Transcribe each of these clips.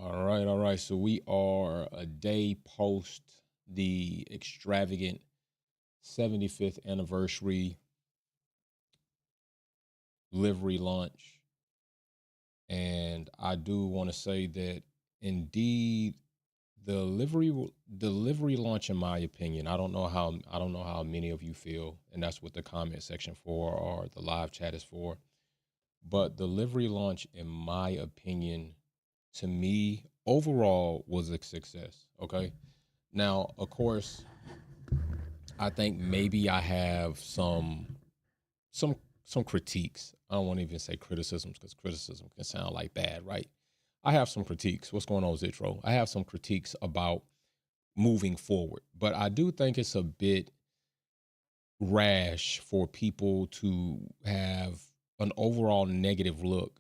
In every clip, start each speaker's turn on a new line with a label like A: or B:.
A: All right, all right. So we are a day post the extravagant 75th anniversary livery launch. And I do want to say that indeed the livery launch, in my opinion, I don't know how many of you feel, and that's what the comment section for or the live chat is for. But the livery launch, in my opinion, to me, overall was a success. Okay. Now, of course, I think maybe I have some some critiques. I don't want to even say criticisms because criticism can sound like bad, right? I have some critiques. What's going on, Zitro? I have some critiques about moving forward, but I do think it's a bit rash for people to have an overall negative look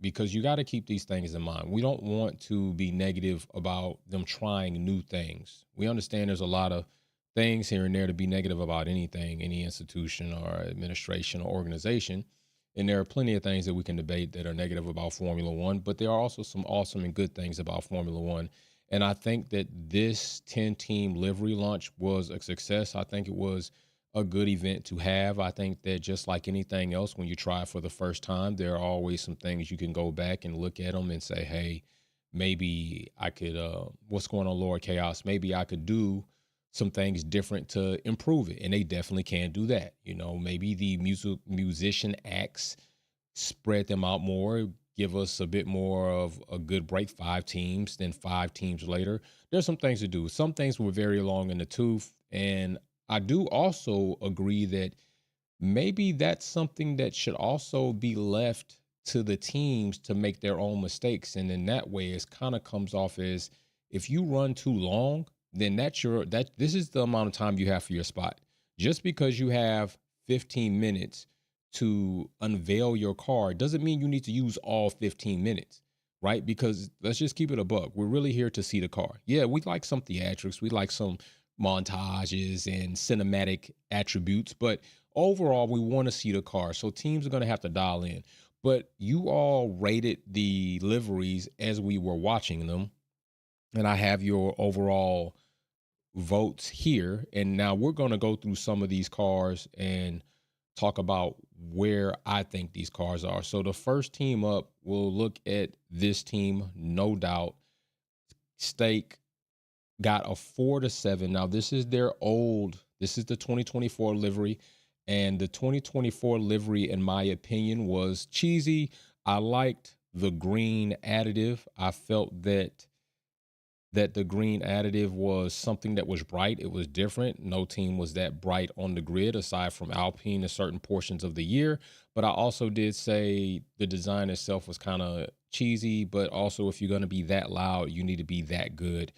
A: because you got to keep these things in mind. We don't want to be negative about them trying new things. We understand there's a lot of things here and there to be negative about anything, any institution or administration or organization. And there are plenty of things that we can debate that are negative about Formula One, but there are also some awesome and good things about Formula One. And I think that this 10 team livery launch was a success. I think it was a good event to have. I think that just like anything else, when you try it for the first time, there are always some things you can go back and look at them and say, hey, maybe I could, what's going on, Lord Chaos? Maybe I could do some things different to improve it. And they definitely can do that. You know, maybe the musician acts, spread them out more, give us a bit more of a good break, 5 teams, then 5 teams later. There's some things to do. Some things were very long in the tooth. And I do also agree that maybe that's something that should also be left to the teams to make their own mistakes. And in that way, it kind of comes off as if you run too long, then that this is the amount of time you have for your spot. Just because you have 15 minutes to unveil your car doesn't mean you need to use all 15 minutes, right? Because let's just keep it a buck. We're really here to see the car. Yeah, we like some theatrics, we like some montages and cinematic attributes, but overall, we want to see the car. So teams are going to have to dial in. But you all rated the liveries as we were watching them, and I have your overall votes here. And now we're going to go through some of these cars and talk about where I think these cars are. So the first team up, we'll look at this team, no doubt. Stake got a 4-7. Now this is the 2024 livery. And the 2024 livery, in my opinion, was cheesy. I liked the green additive. I felt that the green additive was something that was bright. It was different. No team was that bright on the grid aside from Alpine in certain portions of the year. But I also did say the design itself was kind of cheesy, but also if you're going to be that loud, you need to be that good.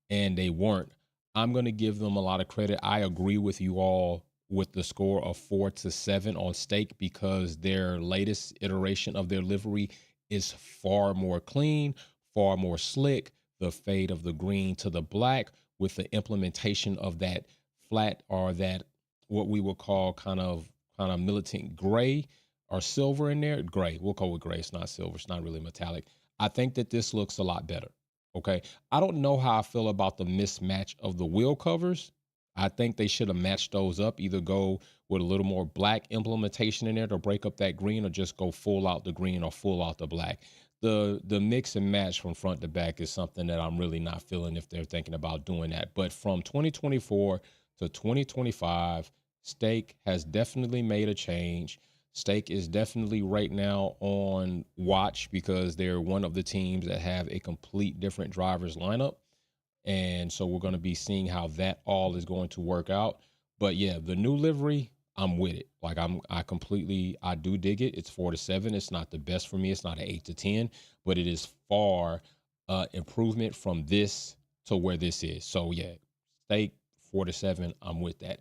A: And they weren't. I'm going to give them a lot of credit. I agree with you all with the score of 4-7 on stake because their latest iteration of their livery is far more clean, far more slick, the fade of the green to the black with the implementation of that flat or that what we would call kind of militant gray or silver in there. Gray. We'll go with gray. It's not silver. It's not really metallic. I think that this looks a lot better. Okay. I don't know how I feel about the mismatch of the wheel covers. I think they should have matched those up, either go with a little more black implementation in there to break up that green or just go full out the green or full out the black. The mix and match from front to back is something that I'm really not feeling if they're thinking about doing that. But from 2024 to 2025, Stake has definitely made a change. Stake is definitely right now on watch because they're one of the teams that have a complete different drivers lineup. And so we're going to be seeing how that all is going to work out. But yeah, the new livery, I'm with it. Like I do dig it. It's 4-7. It's not the best for me. It's not an 8-10, but it is far improvement from this to where this is. So yeah, stake 4-7. I'm with that.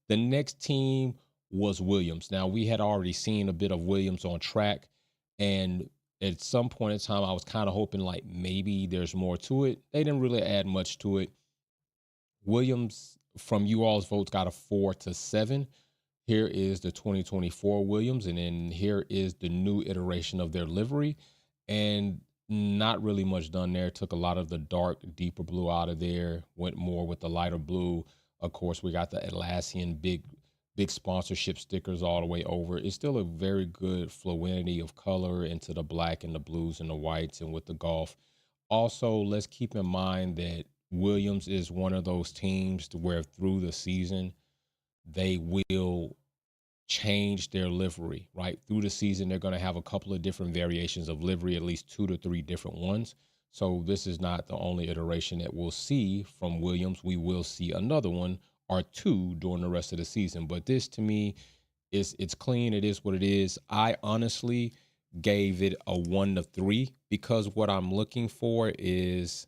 A: The next team was Williams. Now we had already seen a bit of Williams on track, and at some point in time, I was kind of hoping like maybe there's more to it. They didn't really add much to it. Williams, from you all's votes, got a 4-7. Here is the 2024 Williams, and then here is the new iteration of their livery. And Not really much done there. Took a lot of the dark, deeper blue out of there. Went more with the lighter blue. Of course, we got the Atlassian big sponsorship stickers all the way over. It's still a very good fluidity of color into the black and the blues and the whites and with the golf. Also, let's keep in mind that Williams is one of those teams to where through the season they will change their livery, right? Through the season, they're going to have a couple of different variations of livery, at least 2 to 3 different ones. So this is not the only iteration that we'll see from Williams. We will see another one or two during the rest of the season. But this to me is it's clean. It is what it is. I honestly gave it a 1 to 3 because what I'm looking for is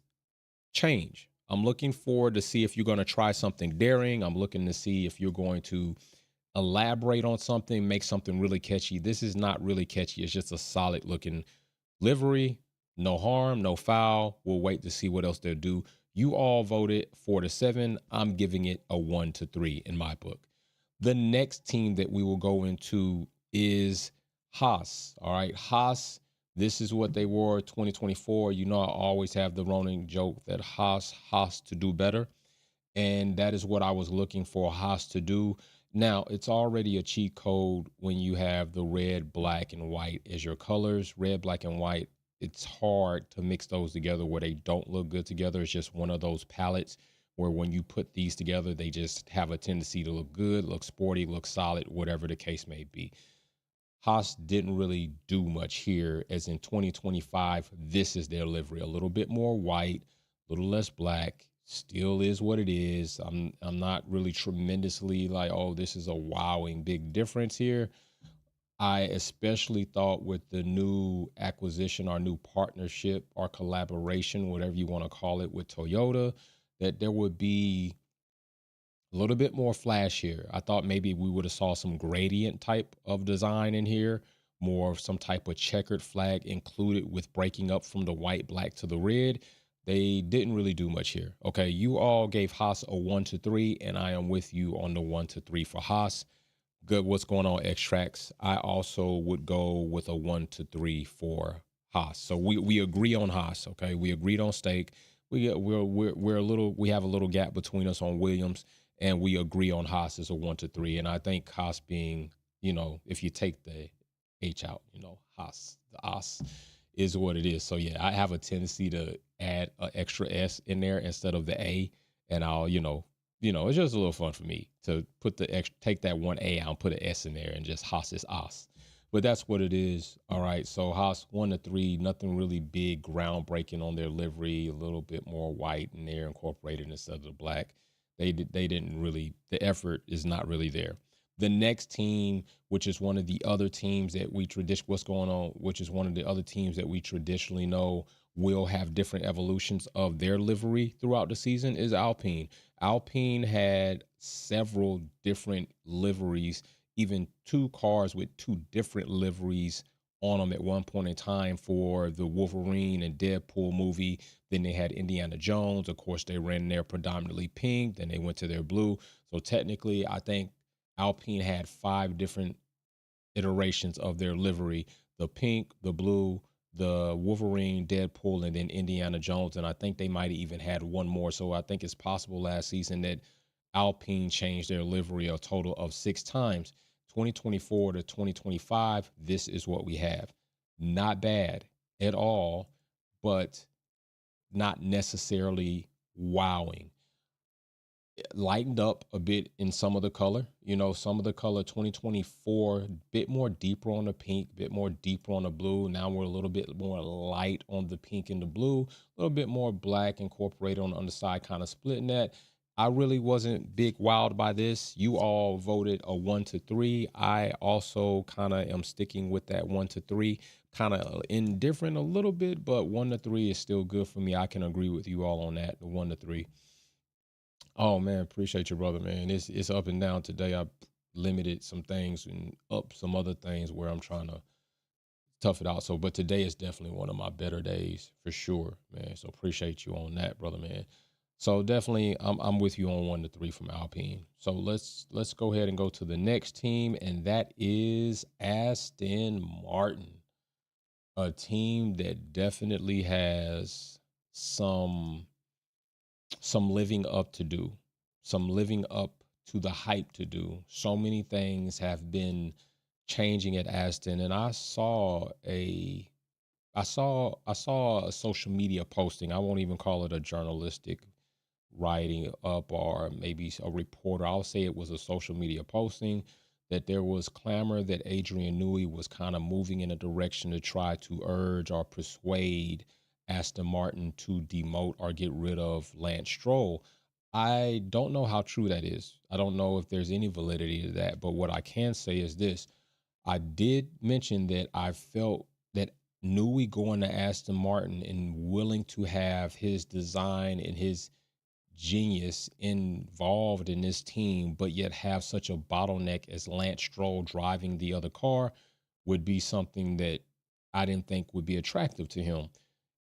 A: change. I'm looking forward to see if you're going to try something daring. I'm looking to see if you're going to elaborate on something, make something really catchy. This is not really catchy. It's just a solid looking livery. No harm, no foul. We'll wait to see what else they'll do. You all voted 4 to 7. I'm giving it a 1 to 3 in my book. The next team that we will go into is Haas. All right. Haas, this is what they were 2024. You know, I always have the running joke that Haas has to do better. And that is what I was looking for Haas to do. Now, it's already a cheat code when you have the red, black, and white as your colors. Red, black, and white, it's hard to mix those together where they don't look good together. It's just one of those palettes where when you put these together, they just have a tendency to look good, look sporty, look solid, whatever the case may be. Haas didn't really do much here, as in 2025, this is their livery. A little bit more white, a little less black, still is what it is. I'm not really tremendously like, oh, this is a wowing big difference here. I especially thought with the new acquisition, our new partnership, our collaboration, whatever you want to call it, with Toyota, that there would be a little bit more flash here. I thought maybe we would have saw some gradient type of design in here, more of some type of checkered flag included with breaking up from the white, black to the red. They didn't really do much here. Okay, you all gave Haas a 1 to 3, and I am with you on the 1 to 3 for Haas. Good. What's going on, X-Tracks? I also would go with a 1 to 3 for Haas. So we agree on Haas. Okay, we agreed on Stake. We're a little, we have a little gap between us on Williams, and we agree on Haas as a 1 to 3. And I think Haas being, you know, if you take the H out, you know, Haas, the Haas is what it is. So yeah, I have a tendency to add an extra S in there instead of the A, and I'll, it's just a little fun for me to put the extra, take that one A out and put an S in there and just Haas is Haas. But that's what it is. All right. So Haas 1 to 3, nothing really big, groundbreaking on their livery, a little bit more white in there incorporated instead of the black. They didn't really, the effort is not really there. The next team, which is one of the other teams that we which is one of the other teams that we traditionally know will have different evolutions of their livery throughout the season, is Alpine. Alpine had several different liveries, even 2 cars with 2 different liveries on them at one point in time for the Wolverine and Deadpool movie. Then they had Indiana Jones. Of course, they ran their predominantly pink. Then they went to their blue. So technically, I think Alpine had 5 different iterations of their livery: the pink, the blue, the Wolverine, Deadpool, and then Indiana Jones. And I think they might have even had one more. So I think it's possible last season that Alpine changed their livery a total of 6 times. 2024 to 2025, this is what we have. Not bad at all, but not necessarily wowing. Lightened up a bit in some of the color. Some of the color 2024, bit more deeper on the pink, bit more deeper on the blue. Now we're a little bit more light on the pink and the blue, a little bit more black incorporated on the underside, kind of splitting that. I really wasn't big wowed by this. You all voted a 1 to 3. I also kind of am sticking with that 1 to 3, kind of indifferent a little bit, but 1 to 3 is still good for me. I can agree with you all on that, the 1 to 3. Oh man, appreciate you, brother, man. It's up and down today. I limited some things and up some other things where I'm trying to tough it out. So, but today is definitely one of my better days for sure, man. So appreciate you on that, brother, man. So definitely, I'm with you on 1 to 3 from Alpine. So let's go ahead and go to the next team, and that is Aston Martin. A team that definitely has some some living up to do, some living up to the hype to do. So many things have been changing at Aston, and I saw a social media posting. I won't even call it a journalistic writing up or maybe a reporter. I'll say it was a social media posting that there was clamor that Adrian Newey was kind of moving in a direction to try to urge or persuade Aston Martin to demote or get rid of Lance Stroll. I don't know how true that is. I don't know if there's any validity to that, but what I can say is this. I did mention that I felt that Newey going to Aston Martin and willing to have his design and his genius involved in this team, but yet have such a bottleneck as Lance Stroll driving the other car would be something that I didn't think would be attractive to him.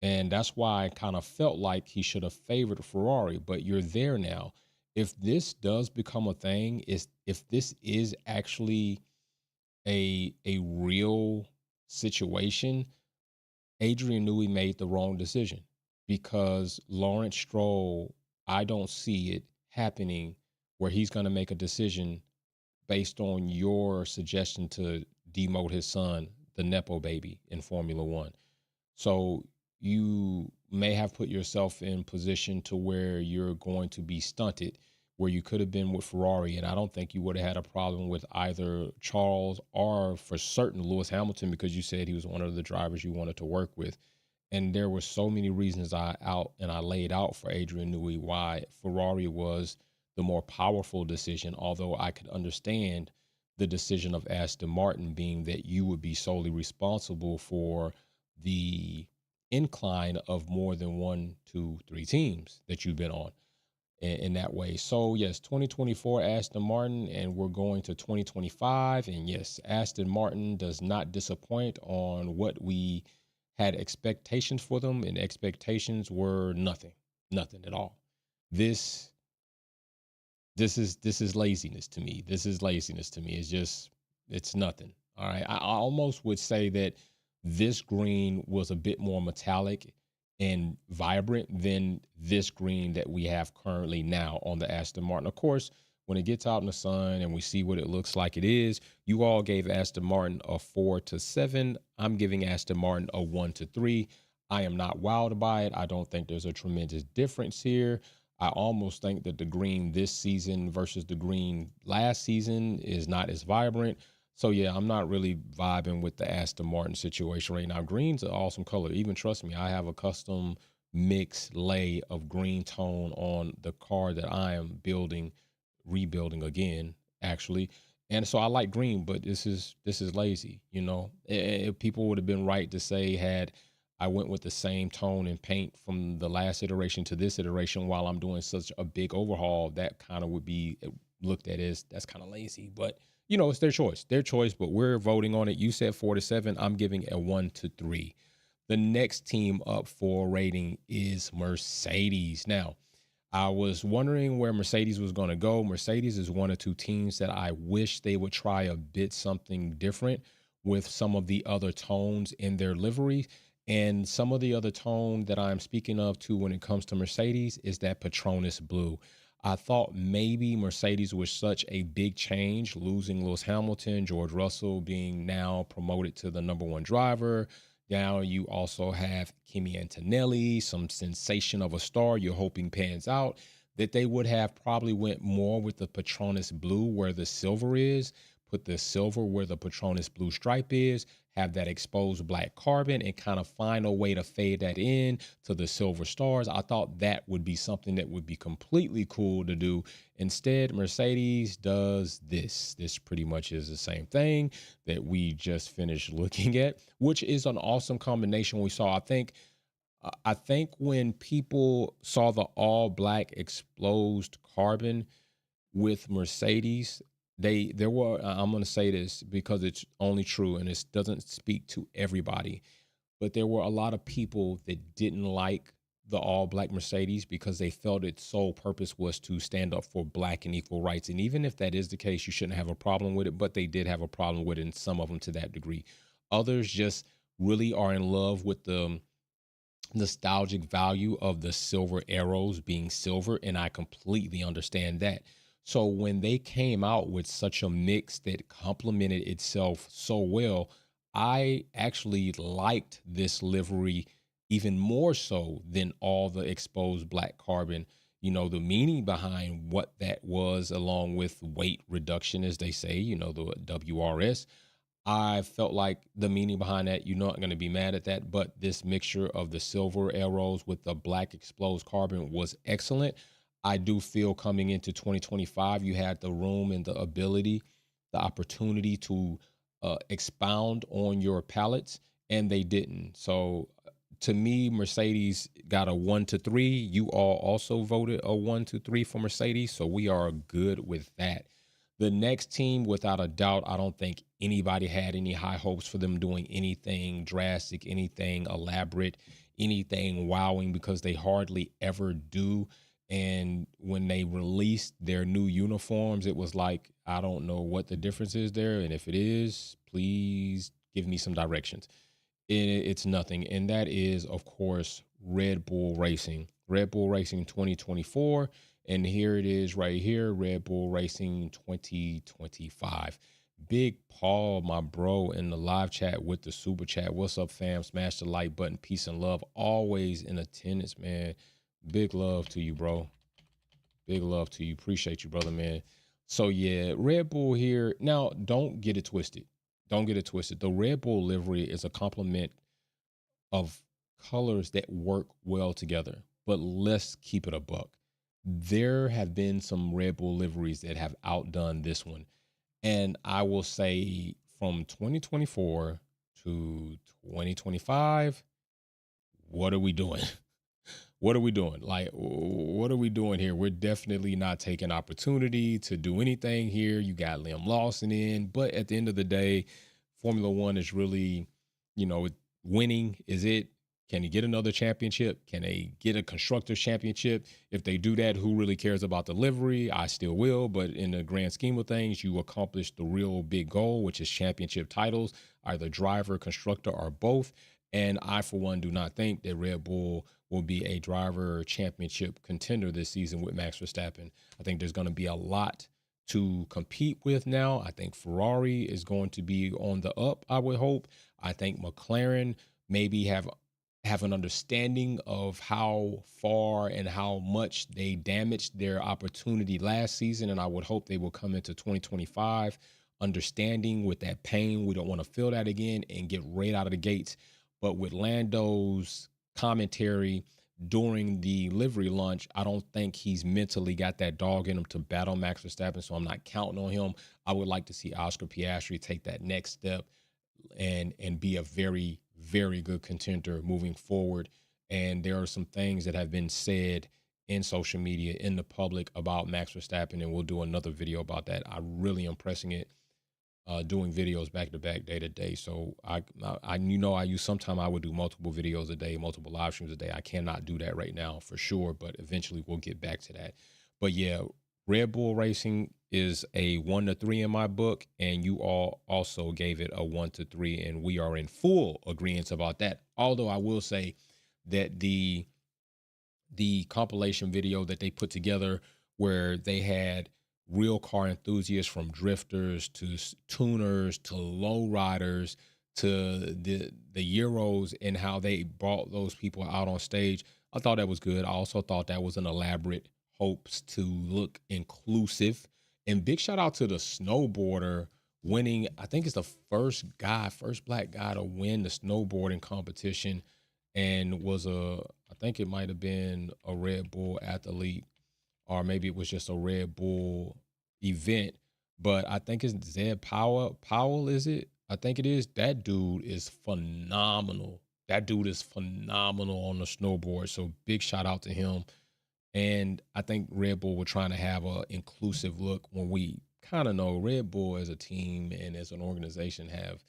A: And that's why I kind of felt like he should have favored Ferrari, but you're there now. If this does become a thing, is if this is actually a real situation, Adrian Newey made the wrong decision because Lawrence Stroll, I don't see it happening where he's going to make a decision based on your suggestion to demote his son, the Nepo baby, in Formula One. So you may have put yourself in position to where you're going to be stunted, where you could have been with Ferrari, and I don't think you would have had a problem with either Charles or for certain Lewis Hamilton because you said he was one of the drivers you wanted to work with. And there were so many reasons I laid out for Adrian Newey why Ferrari was the more powerful decision, although I could understand the decision of Aston Martin being that you would be solely responsible for the incline of more than one, two, three teams that you've been on in that way. So yes, 2024 Aston Martin, and we're going to 2025. And yes, Aston Martin does not disappoint on what we had expectations for them, and expectations were nothing, nothing at all. This this is laziness to me. This is laziness to me. It's just it's nothing. All right. I almost would say that this green was a bit more metallic and vibrant than this green that we have currently now on the Aston Martin. Of course, when it gets out in the sun and we see what it looks like it is, you all gave Aston Martin a 4-7. I'm giving Aston Martin a 1-3. I am not wowed by it. I don't think there's a tremendous difference here. I almost think that the green this season versus the green last season is not as vibrant. So yeah, I'm not really vibing with the Aston Martin situation right now. Green's an awesome color. Even trust me, I have a custom mix lay of green tone on the car that I am rebuilding again, actually. And so I like green, but this is lazy. People would have been right to say had I went with the same tone and paint from the last iteration to this iteration while I'm doing such a big overhaul, that kind of would be looked at as that's kind of lazy. But it's their choice. But we're voting on it. You said 4-7. I'm giving a 1-3. The next team up for rating is Mercedes. Now, I was wondering where Mercedes was going to go. Mercedes is one or two teams that I wish they would try a bit something different with some of the other tones in their livery. And some of the other tone that I'm speaking of too when it comes to Mercedes is that Petronas blue. I thought maybe Mercedes was such a big change, losing Lewis Hamilton, George Russell being now promoted to the number one driver. Now you also have Kimi Antonelli, some sensation of a star you're hoping pans out, that they would have probably went more with the Petronas blue where the silver is, put the silver where the Petronas blue stripe is, have that exposed black carbon, and kind of find a way to fade that in to the silver stars. I thought that would be something that would be completely cool to do. Instead, Mercedes does this. This pretty much is the same thing that we just finished looking at, which is an awesome combination we saw. I think when people saw the all black exposed carbon with Mercedes, there were I'm going to say this because it's only true and it doesn't speak to everybody, but there were a lot of people that didn't like the all black Mercedes because they felt its sole purpose was to stand up for black and equal rights. And even if that is the case, you shouldn't have a problem with it, but they did have a problem with it, and some of them to that degree. Others just really are in love with the nostalgic value of the silver arrows being silver, and I completely understand that. So when they came out with such a mix that complemented itself so well, I actually liked this livery even more so than all the exposed black carbon. The meaning behind what that was, along with weight reduction, as they say, the WRS. I felt like the meaning behind that, you're not going to be mad at that, but this mixture of the silver arrows with the black exposed carbon was excellent. I do feel coming into 2025, you had the room and the ability, the opportunity to expound on your palettes, and they didn't. So to me, Mercedes got a 1 to 3. You all also voted a 1 to 3 for Mercedes. So we are good with that. The next team, without a doubt, I don't think anybody had any high hopes for them doing anything drastic, anything elaborate, anything wowing, because they hardly ever do. And when they released their new uniforms, it was like, I don't know what the difference is there. And if it is, please give me some directions. It's nothing. And that is, of course, Red Bull Racing. Red Bull Racing 2024. And here it is right here, Red Bull Racing 2025. Big Paul, my bro, in the live chat with the super chat. What's up, fam? Smash the like button. Peace and love. Always in attendance, man. Big love to you, bro. Big love to you. Appreciate you, brother, man. So, yeah, Red Bull here. Now, don't get it twisted. Don't get it twisted. The Red Bull livery is a complement of colors that work well together. But let's keep it a buck. There have been some Red Bull liveries that have outdone this one. And I will say from 2024 to 2025, what are we doing? What are we doing? Like, what are we doing here? We're definitely not taking opportunity to do anything here. You got Liam Lawson in, but at the end of the day, Formula One is really, winning is it. Can he get another championship? Can they get a constructors championship? If they do that, who really cares about the livery? I still will, but in the grand scheme of things, you accomplish the real big goal, which is championship titles, either driver, constructor, or both. And I, for one, do not think that Red Bull will be a driver championship contender this season with Max Verstappen. I think there's going to be a lot to compete with now. I think Ferrari is going to be on the up, I would hope. I think McLaren maybe have an understanding of how far and how much they damaged their opportunity last season. And I would hope they will come into 2025 understanding with that pain. We don't want to feel that again and get right out of the gates. But with Lando's commentary during the livery launch, I don't think he's mentally got that dog in him to battle Max Verstappen. So I'm not counting on him. I would like to see Oscar Piastri take that next step and be a very, very good contender moving forward. And there are some things that have been said in social media, in the public, about Max Verstappen, and we'll do another video about that. I really am pressing it, doing videos back to back, day to day. So I use, sometime I would do multiple videos a day, multiple live streams a day. I cannot do that right now for sure, but eventually we'll get back to that. But yeah, Red Bull Racing is a 1 to 3 in my book, and you all also gave it a 1 to 3, and we are in full agreement about that. Although I will say that the compilation video that they put together, where they had real car enthusiasts, from drifters to tuners to low riders to the Euros, and how they brought those people out on stage, I thought that was good. I also thought that was an elaborate hopes to look inclusive. And big shout out to the snowboarder winning. I think it's the first black guy to win the snowboarding competition, and I think it might have been a Red Bull athlete, or maybe it was just a Red Bull event. But I think it's Zed Powell. Powell, is it? I think it is. That dude is phenomenal. That dude is phenomenal on the snowboard. So big shout out to him. And I think Red Bull were trying to have an inclusive look, when we kind of know Red Bull as a team and as an organization have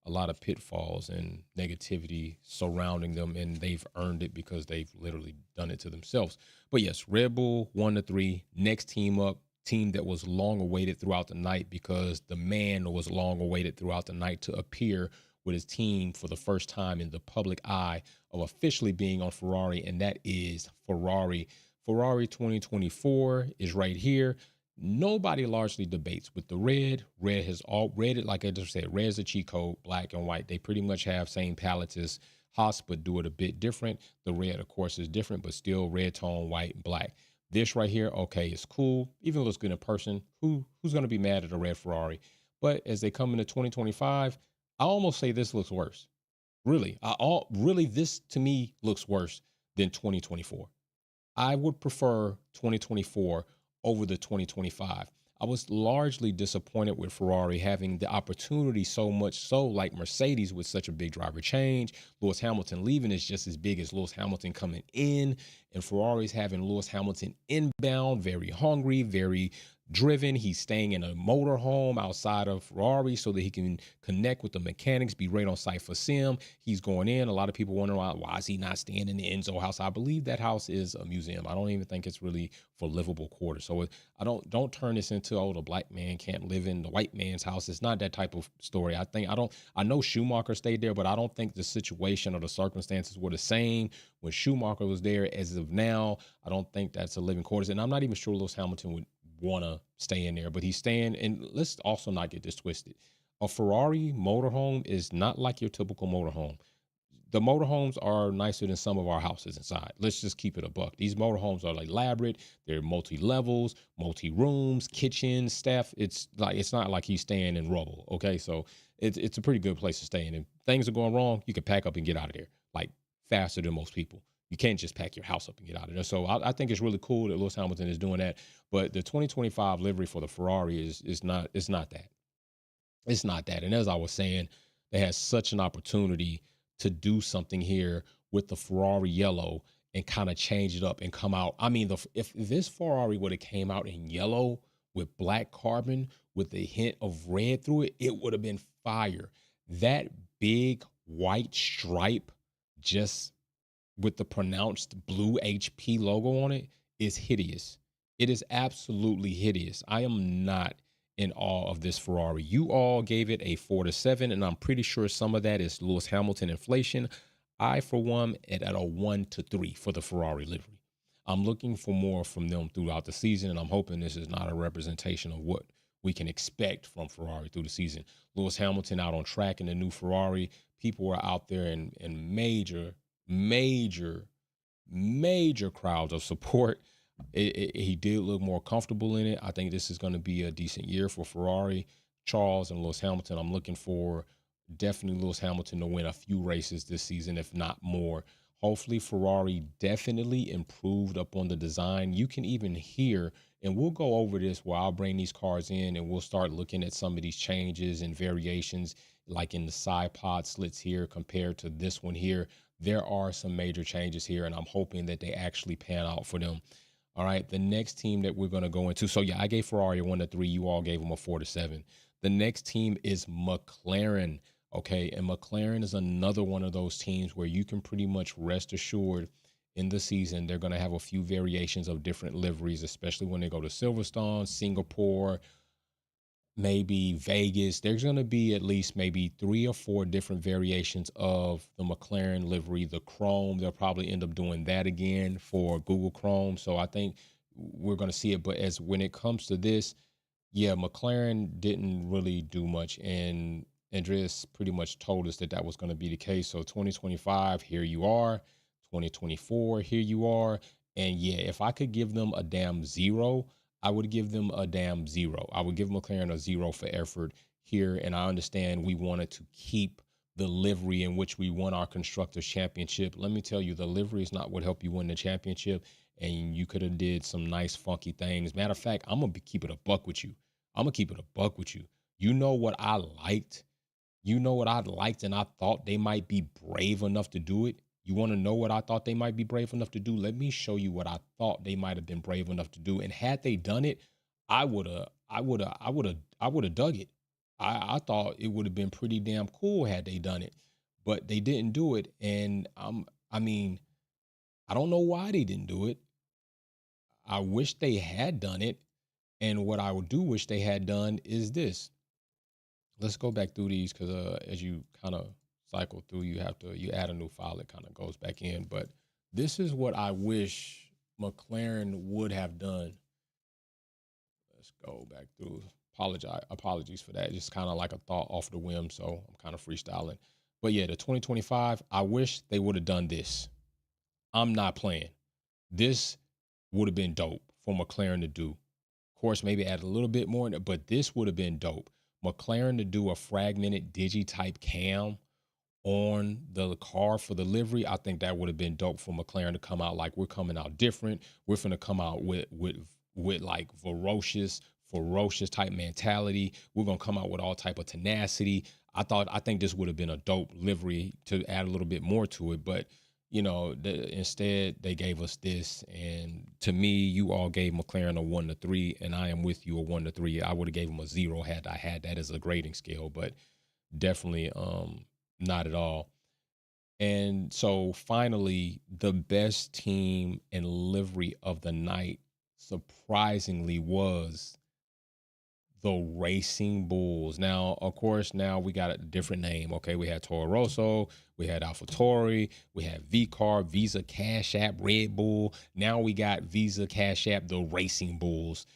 A: a lot of pitfalls and negativity surrounding them, and they've earned it because they've literally done it to themselves. But yes, Red Bull 1 to 3. Next team up, team that was long awaited throughout the night, because the man was long awaited throughout the night to appear, with his team for the first time in the public eye of officially being on Ferrari, and that is Ferrari. Ferrari 2024 is right here. Nobody largely debates with the red. Red has all red, like I just said, red is a cheat code, black and white. They pretty much have same palettes as Haas, but do it a bit different. The red, of course, is different, but still red tone, white, and black. This right here, okay, it's cool. Even looks good in person. Who's going to be mad at a red Ferrari? But as they come into 2025, I almost say this looks worse. Really, really this to me looks worse than 2024. I would prefer 2024 over the 2025. I was largely disappointed with Ferrari having the opportunity so much so like Mercedes with such a big driver change. Lewis Hamilton leaving is just as big as Lewis Hamilton coming in. And Ferrari's having Lewis Hamilton inbound, very hungry, very driven. He's staying in a motorhome outside of Ferrari so that he can connect with the mechanics, be right on site for sim. He's going in. A lot of people wonder why is he not staying in the Enzo house? I believe that house is a museum. I don't even think it's really for livable quarters. So I don't turn this into, oh, the black man can't live in the white man's house. It's not that type of story. I know Schumacher stayed there, but I don't think the situation or the circumstances were the same when Schumacher was there as of now. I don't think that's a living quarters. And I'm not even sure Lewis Hamilton would want to stay in there, but he's staying. And let's also not get this twisted. A Ferrari motorhome is not like your typical motorhome. The motorhomes are nicer than some of our houses inside. Let's just keep it a buck. These motorhomes are like elaborate. They're multi-levels, multi-rooms, kitchen, staff. It's not like he's staying in rubble. Okay, so it's a pretty good place to stay in. If things are going wrong, you can pack up and get out of there like faster than most people. You can't just pack your house up and get out of there. So I think it's really cool that Lewis Hamilton is doing that. But the 2025 livery for the Ferrari is not that. It's not that. And as I was saying, they had such an opportunity to do something here with the Ferrari yellow and kind of change it up and come out. I mean, if this Ferrari would have came out in yellow with black carbon with a hint of red through it, it would have been fire. That big white stripe just with the pronounced blue HP logo on it is hideous. It is absolutely hideous. I am not in awe of this Ferrari. You all gave it a 4-7, and I'm pretty sure some of that is Lewis Hamilton inflation. I, for one, at a 1-3 for the Ferrari livery. I'm looking for more from them throughout the season, and I'm hoping this is not a representation of what we can expect from Ferrari through the season. Lewis Hamilton out on track in the new Ferrari. People were out there in major crowds of support. He did look more comfortable in it. I think this is going to be a decent year for Ferrari, Charles, and Lewis Hamilton. I'm looking for definitely Lewis Hamilton to win a few races this season, if not more. Hopefully, Ferrari definitely improved up on the design. You can even hear, and we'll go over this where I'll bring these cars in and we'll start looking at some of these changes and variations, like in the side pod slits here compared to this one here. There are some major changes here, and I'm hoping that they actually pan out for them. All right, the next team that we're going to go into. So, yeah, I gave Ferrari a 1-3. You all gave them a 4-7. The next team is McLaren. Okay, and McLaren is another one of those teams where you can pretty much rest assured in the season they're going to have a few variations of different liveries, especially when they go to Silverstone, Singapore, maybe Vegas. There's going to be at least maybe 3 or 4 different variations of the McLaren livery. The Chrome, they'll probably end up doing that again for Google Chrome. So I think we're going to see it. But as when it comes to this, yeah, McLaren didn't really do much. And Andreas pretty much told us that that was going to be the case. So 2025, here you are. 2024, here you are. And yeah, if I could give them a damn 0, I would give them a damn 0. I would give McLaren a 0 for effort here. And I understand we wanted to keep the livery in which we won our Constructors Championship. Let me tell you, the livery is not what helped you win the championship. And you could have did some nice, funky things. Matter of fact, I'm going to keep it a buck with you. I'm going to keep it a buck with you. You know what I liked? You know what I liked and I thought they might be brave enough to do it? You want to know what I thought they might be brave enough to do? Let me show you what I thought they might have been brave enough to do. And had they done it, I would have dug it. I thought it would have been pretty damn cool had they done it, but they didn't do it. And I mean, I don't know why they didn't do it. I wish they had done it. And what I do wish they had done is this. Let's go back through these because as you kind of cycle through, you add a new file, it kind of goes back in. But this is what I wish McLaren would have done. Let's go back through. Apologies for that. Just kind of like a thought off the whim, so I'm kind of freestyling. But yeah, the 2025, I wish they would have done this. I'm not playing. This would have been dope for McLaren to do. Of course, maybe add a little bit more, but this would have been dope. McLaren to do a fragmented digi-type cam on the car for the livery, I think that would have been dope for McLaren to come out like we're coming out different. We're finna come out with like ferocious type mentality. We're gonna come out with all type of tenacity. I think this would have been a dope livery to add a little bit more to it, but instead they gave us this, and to me, you all gave McLaren a 1 to 3, and I am with you, a 1 to 3. I would have gave him a 0 had I had that as a grading scale, but definitely not at all. And so finally, the best team and livery of the night surprisingly was the Racing Bulls. Now, of course, now we got a different name. Okay, we had Toro Rosso, we had AlphaTauri, we had VCAR, Visa Cash App, Red Bull. Now we got Visa Cash App, the Racing Bulls.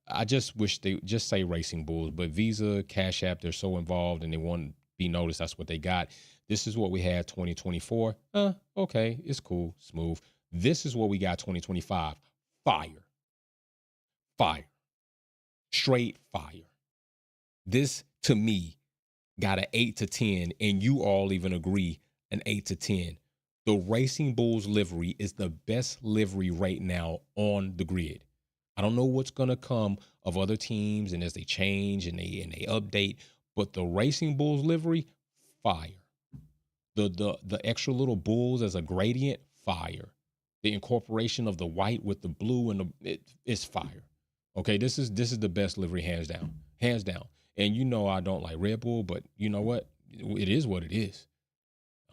A: I just wish they just say Racing Bulls, but Visa, Cash App, they're so involved and they want to be noticed. That's what they got. This is what we had 2024. Okay, it's cool, smooth. This is what we got 2025. Fire, fire, straight fire. This to me got an 8 to 10, and you all even agree an 8 to 10. The Racing Bulls livery is the best livery right now on the grid. I don't know what's gonna come of other teams and as they change and they update, but the Racing Bulls livery, fire. The extra little bulls as a gradient, fire. The incorporation of the white with the blue and it's fire. Okay, this is the best livery, hands down, hands down. And I don't like Red Bull, but you know what? It is what it is.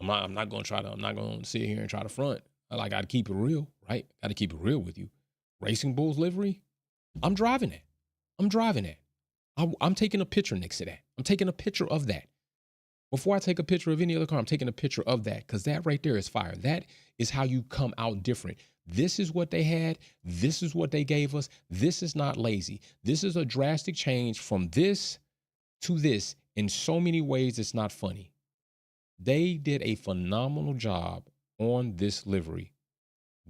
A: I'm not gonna sit here and try to front. I gotta keep it real, right? Gotta keep it real with you. Racing Bulls livery, I'm driving that. I'm driving that. I'm taking a picture next to that. I'm taking a picture of that. Before I take a picture of any other car, I'm taking a picture of that because that right there is fire. That is how you come out different. This is what they had. This is what they gave us. This is not lazy. This is a drastic change from this to this in so many ways. It's not funny. They did a phenomenal job on this livery.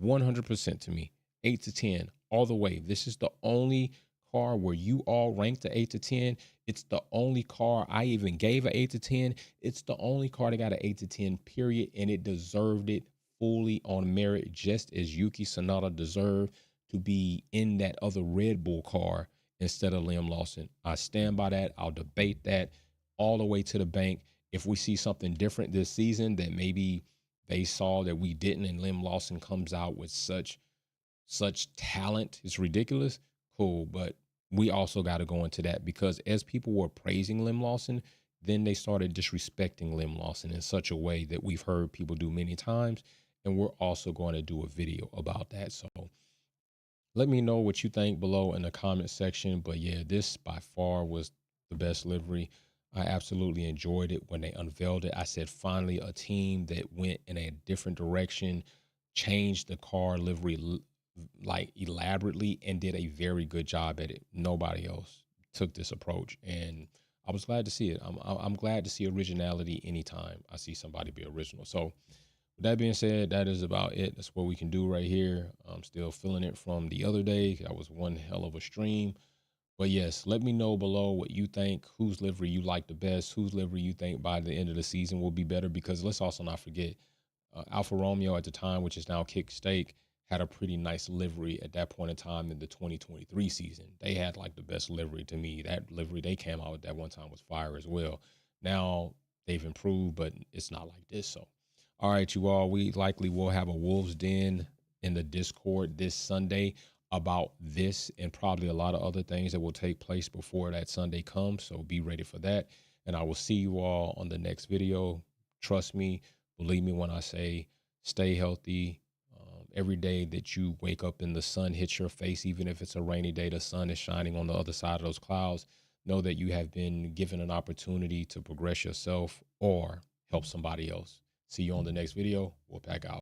A: 100% to me. 8 to 10 all the way. This is the only car where you all ranked the 8 to 10. It's the only car I even gave an 8 to 10. It's the only car that got an 8 to 10, period. And it deserved it fully on merit, just as Yuki Tsunoda deserved to be in that other Red Bull car instead of Liam Lawson. I stand by that. I'll debate that all the way to the bank. If we see something different this season that maybe they saw that we didn't, and Liam Lawson comes out with such talent, it's ridiculous. Cool, but we also got to go into that because as people were praising Lim Lawson, then they started disrespecting Lim Lawson in such a way that we've heard people do many times, and we're also going to do a video about that. So let me know what you think below in the comment section. But yeah, this by far was the best livery. I absolutely enjoyed it when they unveiled it. I said, finally, a team that went in a different direction, changed the car livery like elaborately, and did a very good job at it. Nobody else took this approach, and I was glad to see it. I'm glad to see originality anytime I see somebody be original. So with that being said, that is about it. That's what we can do right here. I'm still feeling it from the other day. That was one hell of a stream. But yes, let me know below what you think, whose livery you like the best, whose livery you think by the end of the season will be better, because let's also not forget Alfa Romeo at the time, which is now Kick Steak, had a pretty nice livery at that point in time in the 2023 season. They had like the best livery to me. That livery they came out with that one time was fire as well. Now they've improved, but it's not like this. So, all right, you all, we likely will have a Wolves Den in the Discord this Sunday about this and probably a lot of other things that will take place before that Sunday comes. So be ready for that. And I will see you all on the next video. Trust me, believe me when I say stay healthy. Every day that you wake up and the sun hits your face, even if it's a rainy day, the sun is shining on the other side of those clouds. know that you have been given an opportunity to progress yourself or help somebody else. See you on the next video. We'll pack out.